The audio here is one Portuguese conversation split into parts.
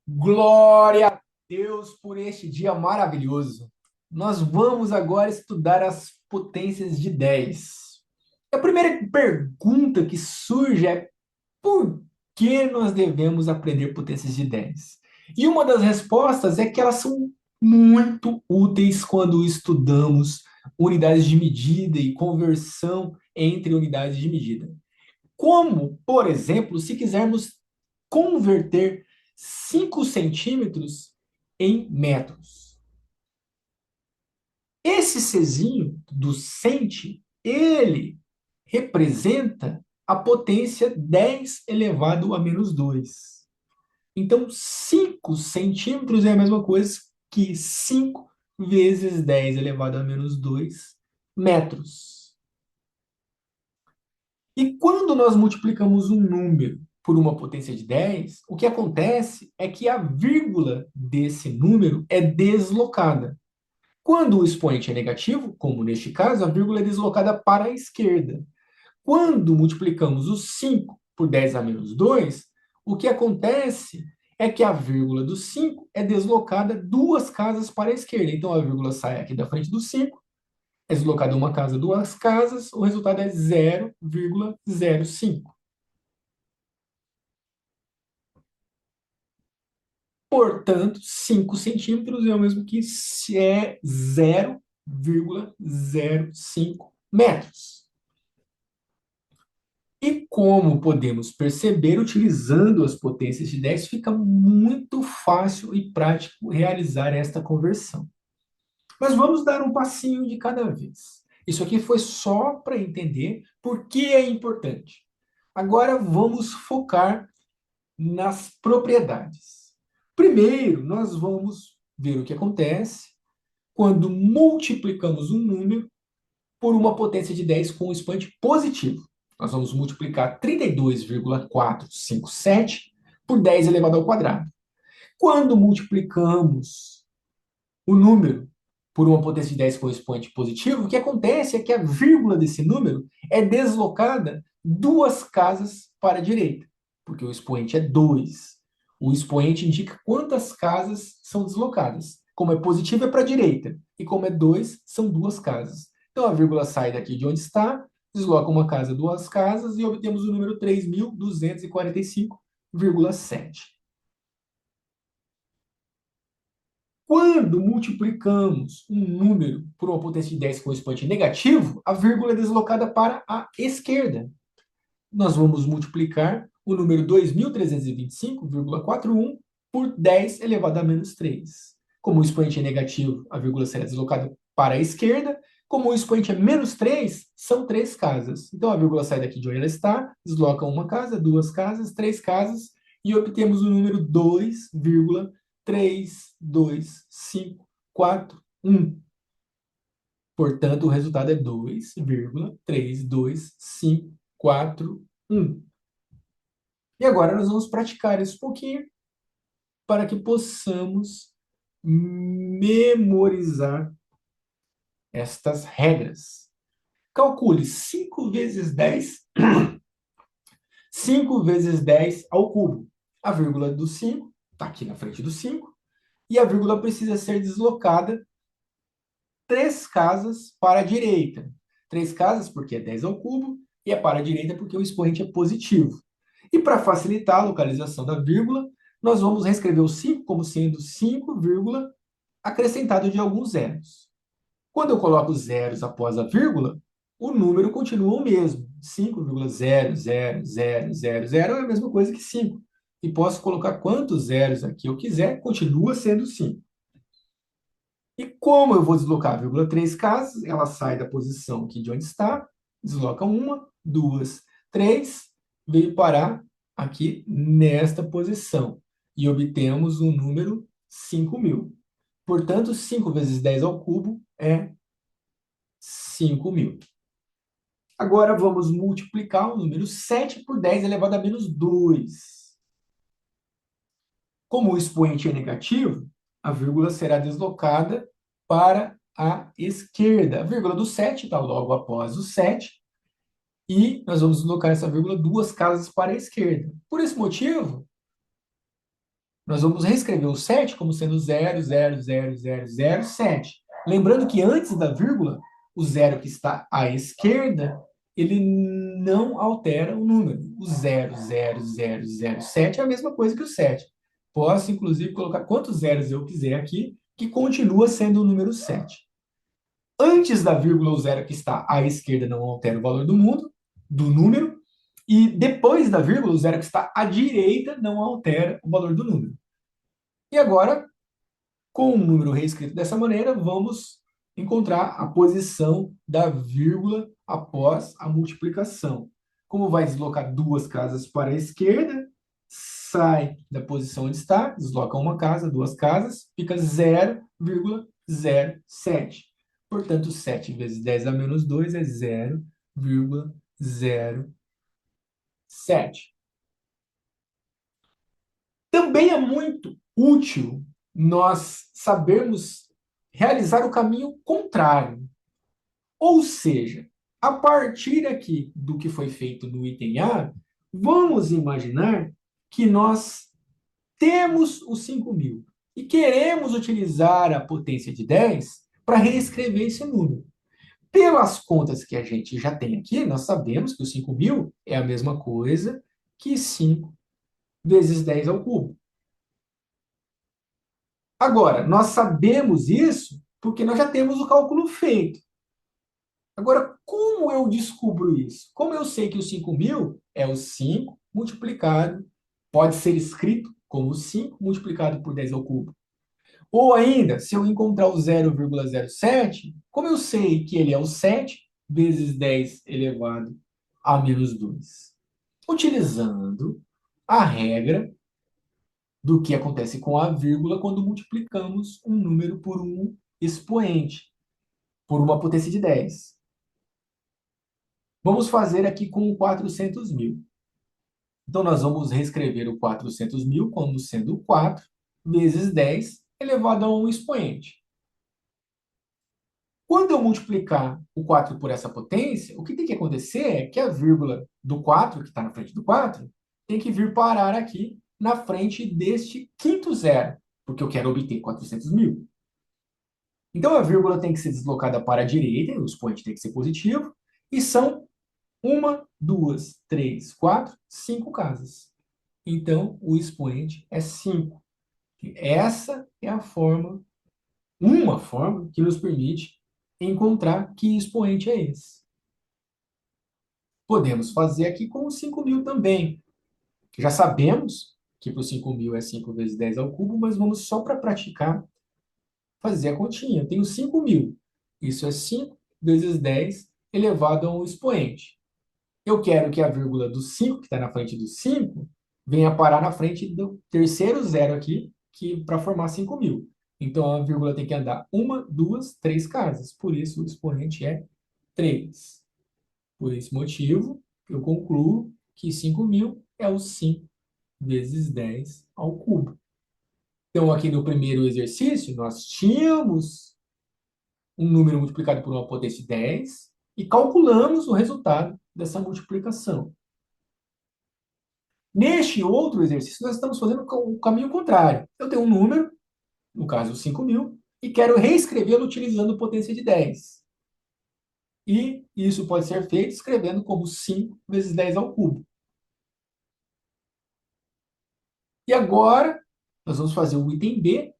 Glória a Deus por este dia maravilhoso. Nós vamos agora estudar as potências de 10. A primeira pergunta que surge é por que nós devemos aprender potências de 10? E uma das respostas é que elas são muito úteis quando estudamos unidades de medida e conversão entre unidades de medida. Como, por exemplo, se quisermos converter 5 centímetros em metros. Esse Czinho do centi, ele representa a potência 10 elevado a menos 2. Então, 5 centímetros é a mesma coisa que 5 vezes 10 elevado a menos 2 metros. E quando nós multiplicamos um número por uma potência de 10, o que acontece é que a vírgula desse número é deslocada. Quando o expoente é negativo, como neste caso, a vírgula é deslocada para a esquerda. Quando multiplicamos o 5 por 10 a menos 2, o que acontece é que a vírgula do 5 é deslocada 2 casas para a esquerda. Então a vírgula sai aqui da frente do 5, é deslocada uma casa, 2 casas, o resultado é 0,05. Portanto, 5 centímetros é o mesmo que 0,05 metros. E como podemos perceber, utilizando as potências de 10, fica muito fácil e prático realizar esta conversão. Mas vamos dar um passinho de cada vez. Isso aqui foi só para entender por que é importante. Agora vamos focar nas propriedades. Primeiro, nós vamos ver o que acontece quando multiplicamos um número por uma potência de 10 com um expoente positivo. Nós vamos multiplicar 32,457 por 10 elevado ao quadrado. Quando multiplicamos o número por uma potência de 10 com expoente positivo, o que acontece é que a vírgula desse número é deslocada 2 casas para a direita, porque o expoente é 2. O expoente indica quantas casas são deslocadas. Como é positivo, é para a direita. E como é 2, são 2 casas. Então a vírgula sai daqui de onde está, desloca uma casa, 2 casas, e obtemos o número 3.245,7. Quando multiplicamos um número por uma potência de 10 com expoente negativo, a vírgula é deslocada para a esquerda. Nós vamos multiplicar o número 2.325,41 por 10 elevado a menos 3. Como o expoente é negativo, a vírgula será deslocada para a esquerda. Como o expoente é menos 3, são 3 casas. Então, a vírgula sai daqui de onde ela está, desloca uma casa, 2 casas, 3 casas, e obtemos o número 2,32541. Portanto, o resultado é 2,32541. E agora nós vamos praticar isso um pouquinho para que possamos memorizar estas regras. Calcule 5 vezes 10, 5 vezes 10 ao cubo. A vírgula do 5 está aqui na frente do 5, e a vírgula precisa ser deslocada 3 casas para a direita. 3 casas porque é 10 ao cubo, e é para a direita porque o expoente é positivo. E para facilitar a localização da vírgula, nós vamos reescrever o 5 como sendo 5, acrescentado de alguns zeros. Quando eu coloco zeros após a vírgula, o número continua o mesmo. 5,00000 é a mesma coisa que 5. E posso colocar quantos zeros aqui eu quiser, continua sendo 5. E como eu vou deslocar a vírgula 3 casas, ela sai da posição aqui de onde está, desloca uma, duas, três, veio parar aqui nesta posição. E obtemos o número 5.000. Portanto, 5 vezes 10 ao cubo é 5.000. Agora vamos multiplicar o número 7 por 10 elevado a menos 2. Como o expoente é negativo, a vírgula será deslocada para a esquerda. A vírgula do 7 está logo após o 7, e nós vamos deslocar essa vírgula 2 casas para a esquerda. Por esse motivo, Nós vamos reescrever o 7 como sendo 0,00007. Lembrando que antes da vírgula, o zero que está à esquerda, ele não altera o número. O 0,0007 é a mesma coisa que o 7. Posso, inclusive, colocar quantos zeros eu quiser aqui, que continua sendo o número 7. Antes da vírgula, o zero que está à esquerda não altera o valor do número, e depois da vírgula, o zero que está à direita não altera o valor do número. E agora, com o número reescrito dessa maneira, vamos encontrar a posição da vírgula após a multiplicação. Como vai deslocar duas casas para a esquerda, sai da posição onde está, desloca uma casa, duas casas, fica 0,07. Portanto, 7 vezes 10 a menos 2 é 0,07. Também é muito útil nós sabermos realizar o caminho contrário. Ou seja, a partir aqui do que foi feito no item A, vamos imaginar que nós temos os 5.000 e queremos utilizar a potência de 10 para reescrever esse número. Pelas contas que a gente já tem aqui, nós sabemos que os 5.000 é a mesma coisa que 5 vezes 10 ao cubo. Agora, nós sabemos isso porque nós já temos o cálculo feito. Agora, como eu descubro isso? Como eu sei que o 5.000 é o 5 multiplicado, pode ser escrito como 5 multiplicado por 10 ao cubo. Ou ainda, se eu encontrar o 0,07, como eu sei que ele é o 7 vezes 10 elevado a menos 2? Utilizando a regra do que acontece com a vírgula quando multiplicamos um número por um expoente, por uma potência de 10. Vamos fazer aqui com o 400.000. Então, nós vamos reescrever o 400.000 como sendo 4 vezes 10 elevado a um expoente. Quando eu multiplicar o 4 por essa potência, o que tem que acontecer é que a vírgula do 4, que está na frente do 4, tem que vir parar aqui na frente deste quinto zero, porque eu quero obter 400.000. Então, a vírgula tem que ser deslocada para a direita, o expoente tem que ser positivo, e são uma, duas, três, quatro, 5 casas. Então, o expoente é 5. Essa é a forma, uma forma que nos permite encontrar que expoente é esse. Podemos fazer aqui com os 5.000 também. Já sabemos que para os 5.000 é 5 vezes 10 ao cubo, mas vamos só para praticar fazer a continha. Eu tenho 5.000. Isso é 5 vezes 10 elevado a um expoente. Eu quero que a vírgula do 5, que está na frente do 5, venha parar na frente do terceiro zero aqui, que para formar 5.000. Então, a vírgula tem que andar uma, duas, três casas. Por isso, o expoente é 3. Por esse motivo, eu concluo que 5.000 é o 5 vezes 10 ao cubo. Então, aqui no primeiro exercício, nós tínhamos um número multiplicado por uma potência de 10 e calculamos o resultado dessa multiplicação. Neste outro exercício, nós estamos fazendo o caminho contrário. Eu tenho um número, no caso 5.000, e quero reescrevê-lo utilizando potência de 10. E isso pode ser feito escrevendo como 5 vezes 10 ao cubo. E agora, nós vamos fazer o item B,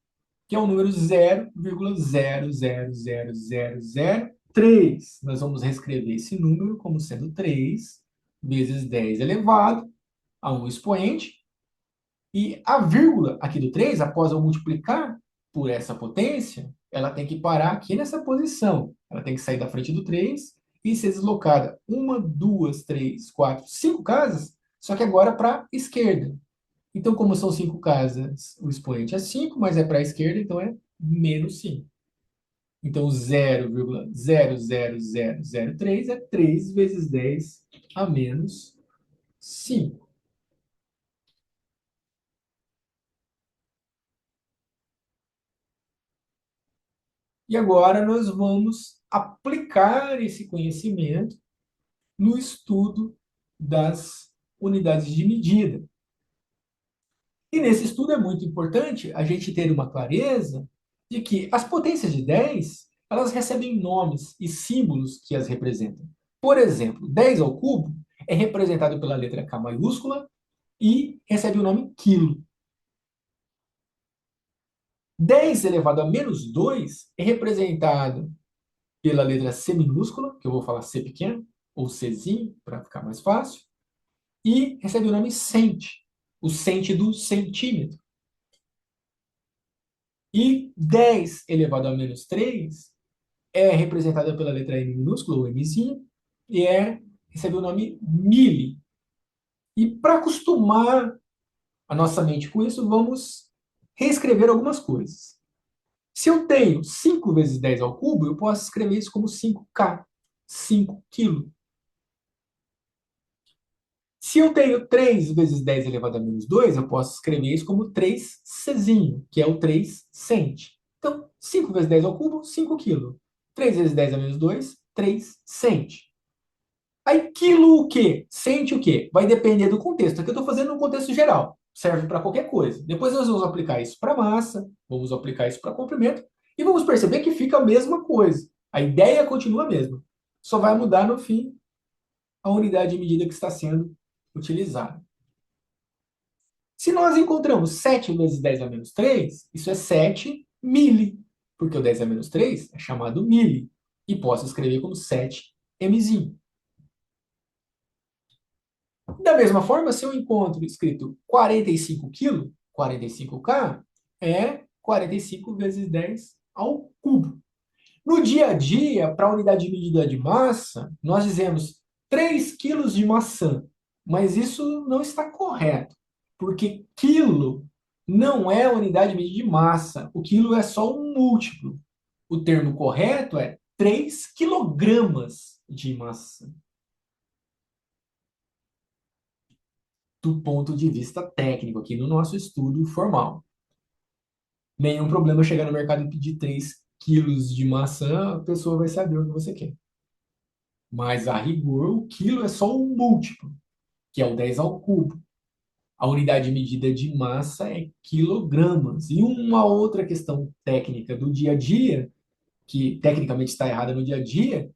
que é o número 0,0000003. Nós vamos reescrever esse número como sendo 3 vezes 10 elevado a um expoente. E a vírgula aqui do 3, após eu multiplicar por essa potência, ela tem que parar aqui nessa posição. Ela tem que sair da frente do 3 e ser deslocada uma, duas, três, quatro, 5 casas, só que agora para a esquerda. Então, como são 5 casas, o expoente é 5, mas é para a esquerda, então é menos 5. Então, 0,00003 é 3 vezes 10 a menos 5. E agora nós vamos aplicar esse conhecimento no estudo das unidades de medida. E nesse estudo é muito importante a gente ter uma clareza de que as potências de 10 elas recebem nomes e símbolos que as representam. Por exemplo, 10 ao cubo é representado pela letra K maiúscula e recebe o nome quilo. 10 elevado a menos 2 é representado pela letra C minúscula, que eu vou falar C pequeno, ou Czinho, para ficar mais fácil, e recebe o nome cent, o cent do centímetro. E 10 elevado a menos 3 é representada pela letra M minúscula, ou Mzinho, e recebe o nome mili. E para acostumar a nossa mente com isso, vamos reescrever algumas coisas. Se eu tenho 5 vezes 10 ao cubo, eu posso escrever isso como 5K, 5 quilos. Se eu tenho 3 vezes 10 elevado a menos 2, eu posso escrever isso como 3Czinho, que é o 3 cent. Então, 5 vezes 10 ao cubo, 5 quilos. 3 vezes 10 a menos 2, 3 cent. Aí, quilo o quê? Cent o quê? Vai depender do contexto. Aqui eu estou fazendo no contexto geral. Serve para qualquer coisa. Depois nós vamos aplicar isso para massa, vamos aplicar isso para comprimento, e vamos perceber que fica a mesma coisa. A ideia continua a mesma. Só vai mudar no fim a unidade de medida que está sendo utilizada. Se nós encontramos 7 vezes 10 a menos 3, isso é 7 mili, porque o 10 a menos 3 é chamado mili, e posso escrever como 7 mzinho. Da mesma forma, se eu encontro escrito 45 kg, 45K, é 45 vezes 10 ao cubo. No dia a dia, para a unidade de medida de massa, nós dizemos 3 quilos de maçã, mas isso não está correto, porque quilo não é a unidade de medida de massa, o quilo é só um múltiplo. O termo correto é 3 quilogramas de maçã. Do ponto de vista técnico, aqui no nosso estudo formal. Nenhum problema chegar no mercado e pedir 3 quilos de maçã, a pessoa vai saber o que você quer. Mas, a rigor, o quilo é só um múltiplo, que é o 10 ao cubo. A unidade de medida de massa é quilogramas. E uma outra questão técnica do dia a dia, que tecnicamente está errada no dia a dia,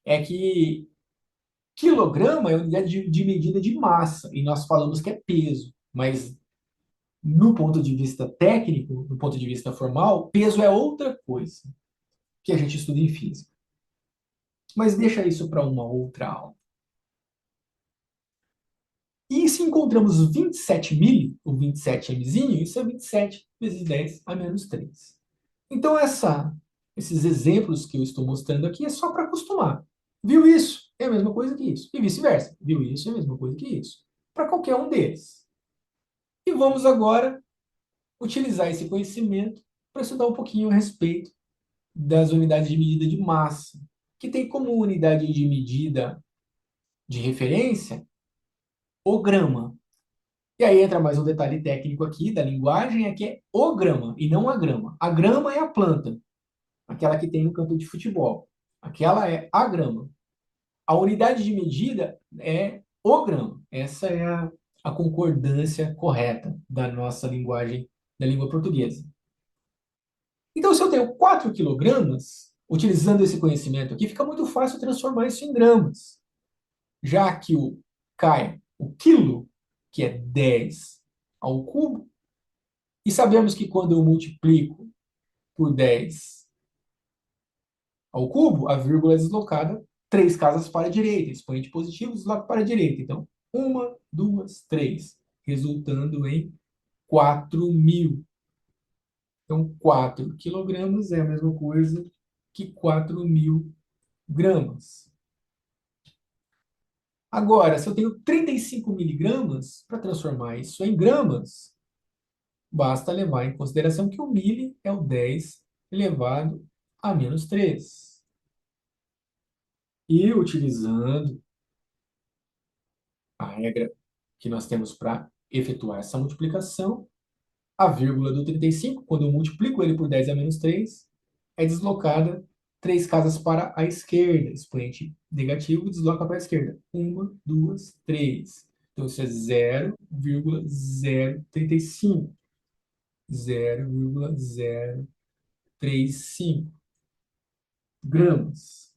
é que quilograma é a unidade de medida de massa, e nós falamos que é peso. Mas no ponto de vista técnico, no ponto de vista formal, peso é outra coisa que a gente estuda em física. Mas deixa isso para uma outra aula. E se encontramos 27 mili, ou 27 mzinho, isso é 27 vezes 10 a menos 3. Então, esses exemplos que eu estou mostrando aqui é só para acostumar. Viu isso? É a mesma coisa que isso. E vice-versa. Viu isso? É a mesma coisa que isso. Para qualquer um deles. E vamos agora utilizar esse conhecimento para estudar um pouquinho a respeito das unidades de medida de massa, que tem como unidade de medida de referência o grama. E aí entra mais um detalhe técnico aqui da linguagem, é que é o grama e não a grama. A grama é a planta, aquela que tem no campo de futebol. Aquela é a grama. A unidade de medida é o grama. Essa é a concordância correta da nossa linguagem, da língua portuguesa. Então, se eu tenho 4 quilogramas, utilizando esse conhecimento aqui, fica muito fácil transformar isso em gramas. Já que o quilo, que é 10 ao cubo, e sabemos que quando eu multiplico por 10 ao cubo, a vírgula é deslocada 3 casas para a direita. Expoente positivo desloca para a direita. Então, 1, 2, 3, resultando em 4.000. Então, 4 quilogramas é a mesma coisa que 4.000 gramas. Agora, se eu tenho 35 miligramas, para transformar isso em gramas, basta levar em consideração que o mili é o 10 elevado a menos 3. E utilizando a regra que nós temos para efetuar essa multiplicação, a vírgula do 35, quando eu multiplico ele por 10 a menos 3, é deslocada 3 casas para a esquerda. Expoente negativo desloca para a esquerda. 1, 2, 3. Então, isso é 0,035. 0,035 gramas.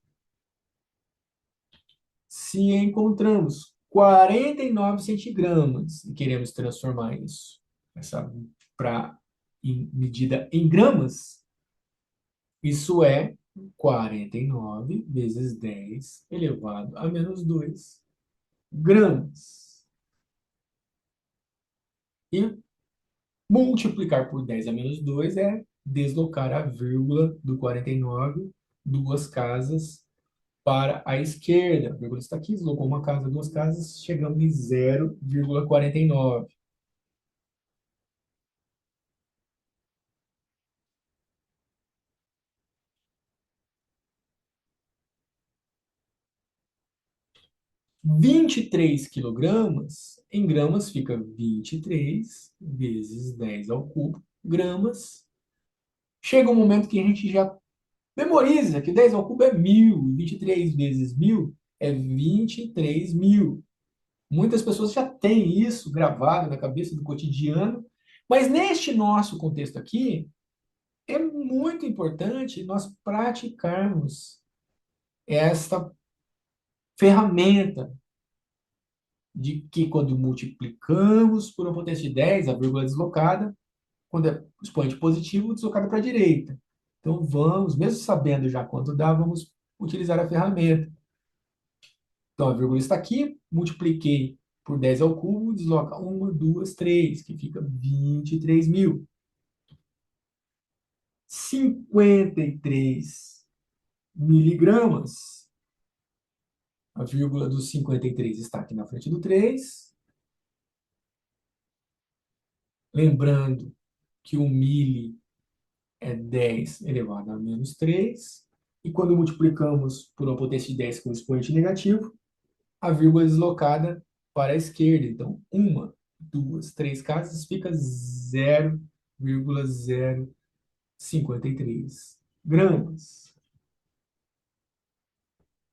Se encontramos 49 centigramas e queremos transformar isso para medida em gramas, isso é 49 vezes 10 elevado a menos 2 gramas. E multiplicar por 10 a menos 2 é deslocar a vírgula do 49 duas casas para a esquerda. A vírgula está aqui, deslocou uma casa, duas casas, chegamos em 0,49. 23 quilogramas, em gramas fica 23 vezes 10 ao cubo, gramas. Chega um momento que a gente já memoriza que 10 ao cubo é 1.000, 23 vezes 1.000 é 23.000. Muitas pessoas já têm isso gravado na cabeça do cotidiano, mas neste nosso contexto aqui, é muito importante nós praticarmos esta ferramenta de que quando multiplicamos por uma potência de 10, a vírgula é deslocada, quando é expoente positivo, deslocada para a direita. Então vamos, mesmo sabendo já quanto dá, vamos utilizar a ferramenta. Então a vírgula está aqui, multipliquei por 10 ao cubo, desloca 1, 2, 3, que fica 23.000. 53 miligramas. A vírgula do 53 está aqui na frente do 3. Lembrando que o mili é 10 elevado a menos 3. E quando multiplicamos por uma potência de 10 com expoente negativo, a vírgula é deslocada para a esquerda. Então, uma, duas, três casas fica 0,053 gramas.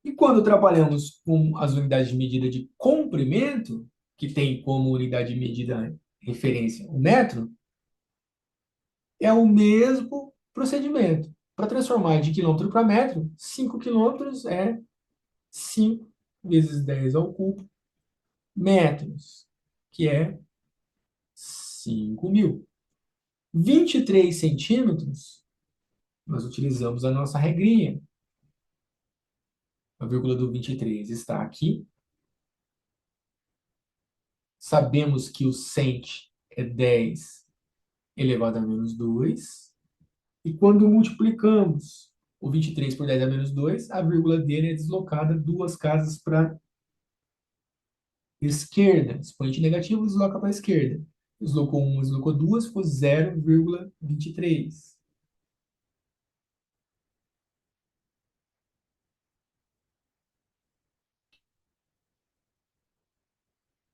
E quando trabalhamos com as unidades de medida de comprimento, que tem como unidade de medida referência o metro, é o mesmo procedimento. Para transformar de quilômetro para metro, 5 quilômetros é 5 vezes 10 ao cubo metros, que é 5.000. 23 centímetros, nós utilizamos a nossa regrinha. A vírgula do 23 está aqui. Sabemos que o cent é 10 elevado a menos 2. E quando multiplicamos o 23 por 10 a menos 2, a vírgula dele é deslocada duas casas para a esquerda. Expoente negativo desloca para a esquerda. Deslocou 1, deslocou 2, ficou 0,23.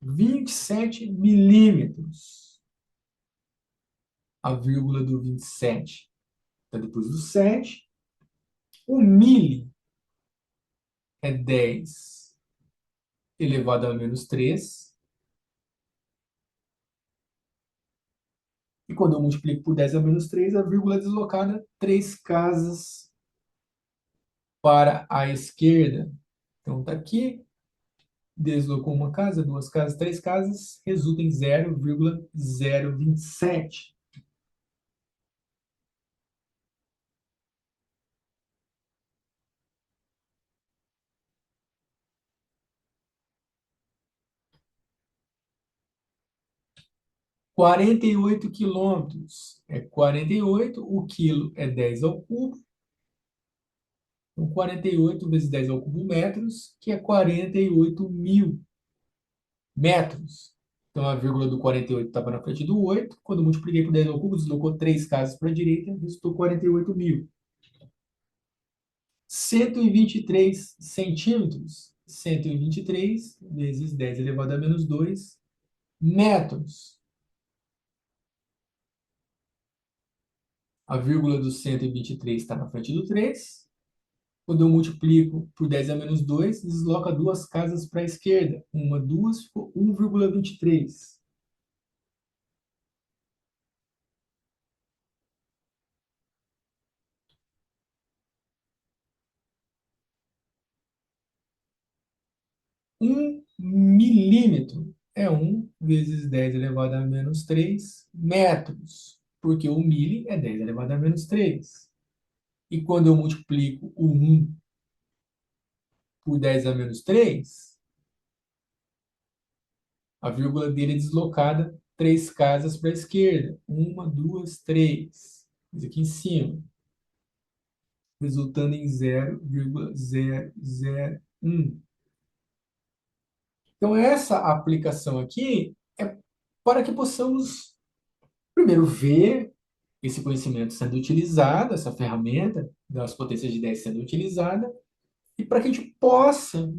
27 milímetros. A vírgula do 27 está depois do 7. O mili é 10 elevado a menos 3. E quando eu multiplico por 10 a menos 3, a vírgula é deslocada 3 casas para a esquerda. Então, está aqui, deslocou uma casa, duas casas, três casas, resulta em 0,027. Quarenta e oito quilômetros é 48, o quilo é 10 ao cubo. Então, 48 vezes 10 ao cubo metros, que é 48.000 metros. Então, a vírgula do 48 estava na frente do 8. Quando eu multipliquei por 10 ao cubo, deslocou 3 casas para a direita, resultou 48.000. 123 centímetros. 123 vezes 10 elevado a menos 2 metros. A vírgula do 123 está na frente do 3. Quando eu multiplico por 10 a menos 2, desloca duas casas para a esquerda. Uma, duas, ficou 1,23. 1 milímetro é 1 vezes 10 elevado a menos 3 metros, porque o mili é 10 elevado a menos 3. E quando eu multiplico o 1 por 10 a menos 3, a vírgula dele é deslocada 3 casas para a esquerda. Uma, duas, três. Isso aqui em cima, resultando em 0,001. Então, essa aplicação aqui é para que possamos, primeiro, ver esse conhecimento sendo utilizado, essa ferramenta das potências de 10 sendo utilizada, e para que a gente possa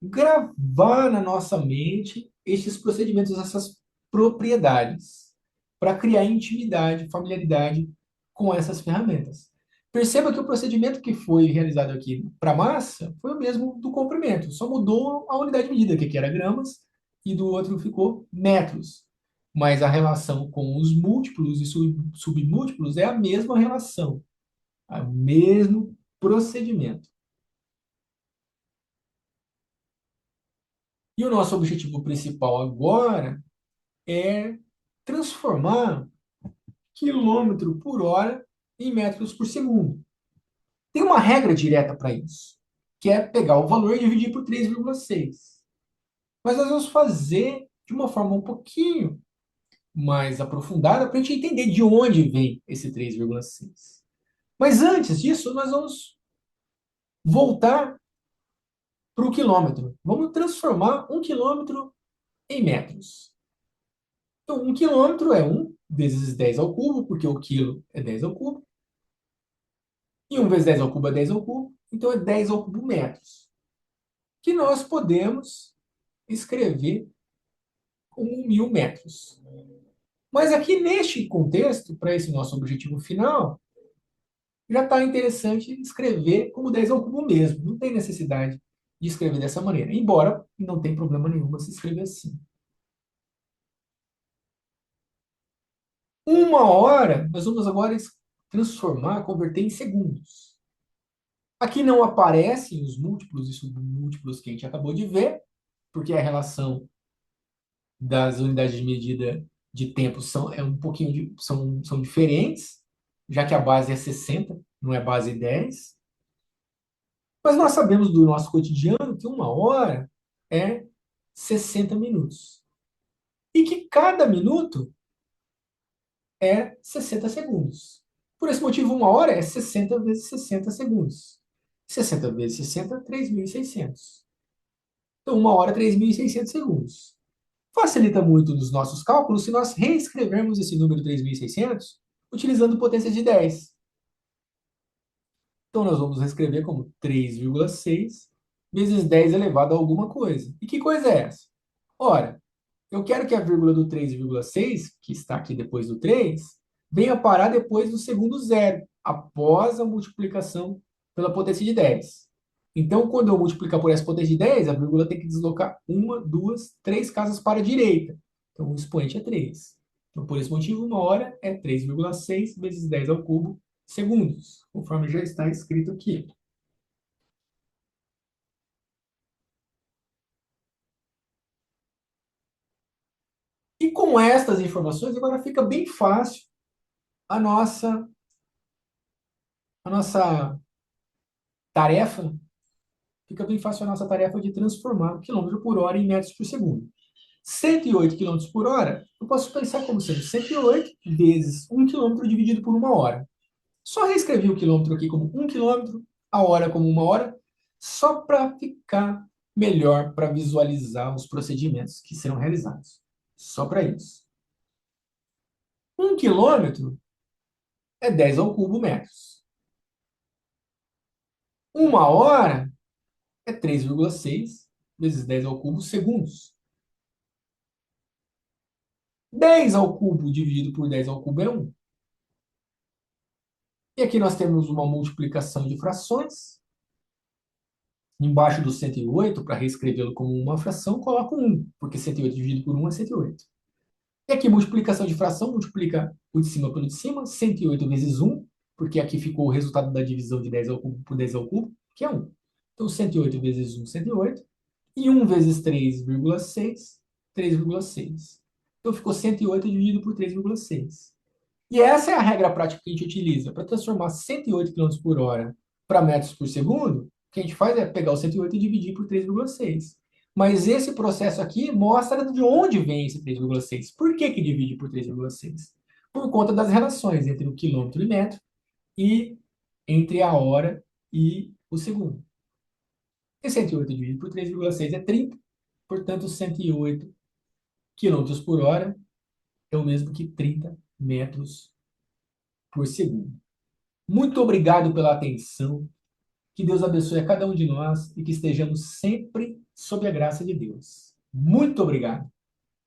gravar na nossa mente estes procedimentos, essas propriedades, para criar intimidade, familiaridade com essas ferramentas. Perceba que o procedimento que foi realizado aqui para a massa foi o mesmo do comprimento, só mudou a unidade de medida, que era gramas, e do outro ficou metros. Mas a relação com os múltiplos e submúltiplos é a mesma relação, o mesmo procedimento. E o nosso objetivo principal agora é transformar quilômetro por hora em metros por segundo. Tem uma regra direta para isso, que é pegar o valor e dividir por 3,6. Mas nós vamos fazer de uma forma um pouquinho mais aprofundada para a gente entender de onde vem esse 3,6. Mas antes disso, nós vamos voltar para o quilômetro. Vamos transformar um quilômetro em metros. Então, um quilômetro é 1 vezes 10 ao cubo, porque o quilo é 10 ao cubo. E 1 vezes 10 ao cubo é 10 ao cubo. Então, é 10 ao cubo metros. Que nós podemos escrever como 1.000 metros. Mas aqui neste contexto, para esse nosso objetivo final, já está interessante escrever como 10 ao cubo mesmo. Não tem necessidade de escrever dessa maneira. Embora não tem problema nenhum se escrever assim. Uma hora, nós vamos agora transformar, converter em segundos. Aqui não aparecem os múltiplos e submúltiplos que a gente acabou de ver, porque a relação das unidades de medida de tempo é um pouquinho são diferentes, já que a base é 60, não é base 10. Mas nós sabemos do nosso cotidiano que uma hora é 60 minutos. E que cada minuto é 60 segundos. Por esse motivo, uma hora é 60 vezes 60 segundos. 60 vezes 60, 3.600. Então, uma hora, 3.600 segundos. Facilita muito nos nossos cálculos se nós reescrevermos esse número 3.600 utilizando potência de 10. Então, nós vamos reescrever como 3,6 vezes 10 elevado a alguma coisa. E que coisa é essa? Ora, eu quero que a vírgula do 3,6, que está aqui depois do 3, venha parar depois do segundo zero, após a multiplicação pela potência de 10. Então, quando eu multiplicar por essa potência de 10, a vírgula tem que deslocar uma, duas, três casas para a direita. Então, o expoente é 3. Então, por esse motivo, uma hora é 3,6 vezes 10 ao cubo segundos, conforme já está escrito aqui. E com estas informações, agora fica bem fácil a nossa tarefa, fica bem fácil a nossa tarefa de transformar o quilômetro por hora em metros por segundo. 108 quilômetros por hora, eu posso pensar como sendo 108 vezes 1 quilômetro dividido por uma hora. Só reescrevi o quilômetro aqui como 1 quilômetro, a hora como uma hora, só para ficar melhor para visualizar os procedimentos que serão realizados. Só para isso. 1 quilômetro é 10 ao cubo metros. Uma hora é 3,6 vezes 10 ao cubo segundos. 10 ao cubo dividido por 10 ao cubo é 1. E aqui nós temos uma multiplicação de frações. Embaixo do 108, para reescrevê-lo como uma fração, coloco 1, porque 108 dividido por 1 é 108. E aqui, multiplicação de fração, multiplica o de cima pelo de cima, 108 vezes 1, porque aqui ficou o resultado da divisão de 10 ao cubo por 10 ao cubo, que é 1. Então, 108 vezes 1, 108. E 1 vezes 3,6, 3,6. Então, ficou 108 dividido por 3,6. E essa é a regra prática que a gente utiliza. Para transformar 108 km por hora para metros por segundo, o que a gente faz é pegar o 108 e dividir por 3,6. Mas esse processo aqui mostra de onde vem esse 3,6. Por que que divide por 3,6? Por conta das relações entre o quilômetro e metro e entre a hora e o segundo. E 108 dividido por 3,6 é 30. Portanto, 108 quilômetros por hora é o mesmo que 30 metros por segundo. Muito obrigado pela atenção. Que Deus abençoe a cada um de nós e que estejamos sempre sob a graça de Deus. Muito obrigado.